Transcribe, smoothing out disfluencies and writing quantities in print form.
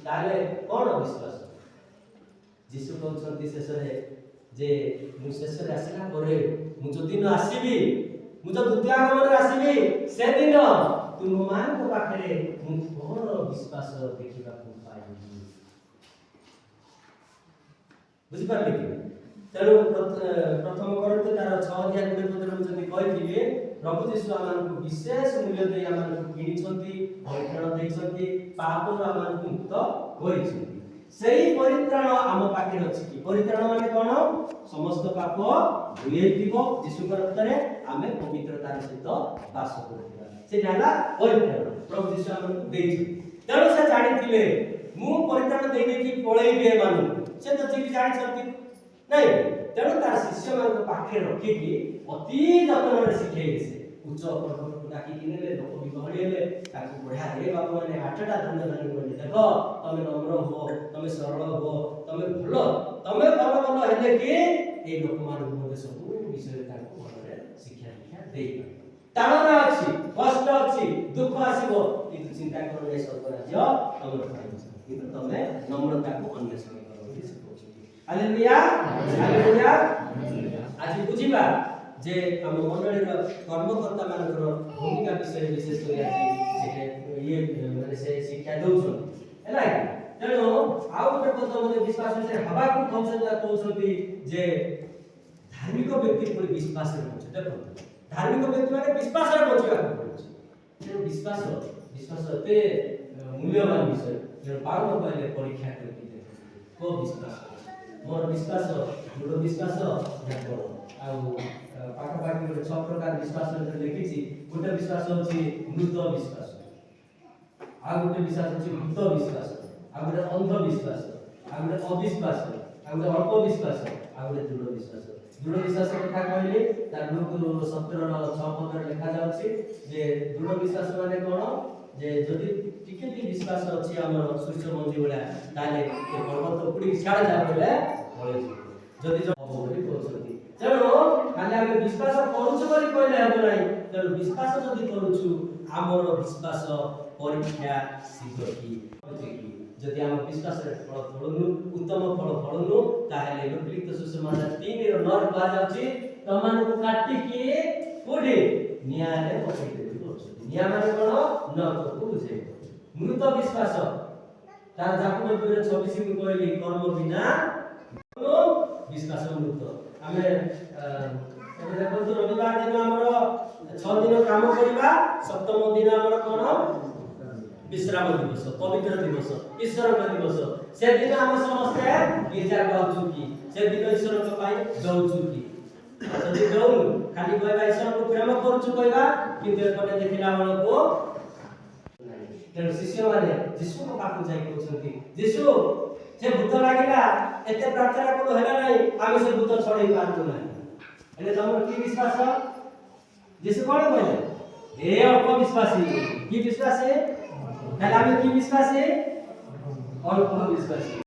ताले कोन विश्वास जीशु कहउछंती शेषरे जे मु शेषरे आसिला परे मु जो दिन आसीबी मु जो द्वितीय आगमन रे आसीबी से दिन तुम मान को पाखरे मु कोन विश्वास देखिबा को पाइबी बुझी पारले कि तेणु प्रथम करते तार 6 अध्याय 20 पद रे जति कहिथिले प्रभु जीशु आमानकु विशेष मूल्य दे आमानकु किनिछंती परित्राण दैछंती पापरु आमानकु मुक्त करिछंती सेही परित्राण आम पाखे अछि कि परित्राण माने कोन समस्त पाप धुई दिबो जीशु रक्तरे आमे पवित्रतार सहित वास करथिबा से जाला परित्राण प्रभु जीशु आमानकु दैछि तेणु से जानिथिले मु परित्राण देई देकी पळैबे मानु से तो ठीक जानिछंती नहीं तेणु तार शिष्य मान पाखे रखिकी अति जतन शिखेई से उच्च पर्वत को डाकी किनेले लोक भी गहळिले ताकू बढ़िया रे बाबू माने आठटा धन्य धन्य बोले देखो तमे नम्र हो तमे सरल हो तमे भलो हेले कि ए लोक मान मते सब विषय ताकू मनरे शिक्षा देई ताणना अछि कष्ट अछि दुख आसीबो किंतु चिंता करो ए सब राज्य तमर पाइबो किंतु तमे नम्रता को अन्वेषण करो ବୋଲି ସେ କହୁଛନ୍ତି हालेलुया हालेलुया आज बुझिबा जे हम मंडलीर कर्मकर्ता मानकर भूमिका विषय विशेष कर आज ये माने से शिक्षा दउछन हैला तेणु आउ गोटे पद मते विश्वास से हवा को कहउछंती जे धार्मिक व्यक्ति पर विश्वास रहउछ देखो धार्मिक व्यक्ति माने विश्वास रे बचिबा पड़छ तेणु विश्वास ते मूल्यवान विषय तेणु पावन पहले परीक्षा करके देखो को विश्वास मोर विश्वास दृढ़ विश्वास देखो आउ पाठ पाठी गोटे 6 प्रकार विश्वास लिखिछि गोटे विश्वास अछि मृत विश्वास आ गोटे विश्वास अछि भूत विश्वास आ गोटे अंध विश्वास आ गोटे अविश्वास आ गोटे अल्प विश्वास आ गोटे दृढ़ विश्वास कथा कहले तार लूक 17 ର 6 पद रे लिखा जाउछि जे दृढ़ विश्वास माने कोन जे जदि टिके टी विश्वास अछि हमर सूर्य मंजी बडा ताले ए पर्वत उपडी छाड़ जा बोले पळे जदि जब बोली कहउछथि तेणु खाली आम विश्वास करूछु बोली कहले हेबो नाही तेणु विश्वास जदि करूछु हमर विश्वास परीक्षा शीघ्र की जदि हम विश्वास रे फल फळनु उत्तम फल फळनु ताहेले लोकलित सुसमाचार 3 ର 9 पा जाउछि तमान को काटी की कोडी न्याय पकई देबो न्याय माने कोन नरक को बुझे मृत विश्वास तार जाकुब 26 को कहली कर्म बिना विश्वास मृत आमे एबे देखो रविवार दिन हमर 6 दिन काम करिबा सप्तम दिन हमर कोन विश्राम दिवस पवित्र दिवस ईश्वर दिवस से दिन हम समस्त गिरजा गाउछु की से दिन ईश्वर को पाई गाउछु की जदि गाउ खाली कहबा ईश्वर को प्रेम करूछु कहबा किंतु एपटे देखिला वाला को तेणु शिष्य माने जीशु को पाखु जाई कहउछंती जीशु से भूत लागिला एते प्रार्थना को हेला नाही आमे से भूत छडै पारबो नाही एने तमर की विश्वास जीशु कोन कहले ए अल्प विश्वासी की विश्वास है ताले आमे की विश्वास है अल्प विश्वासी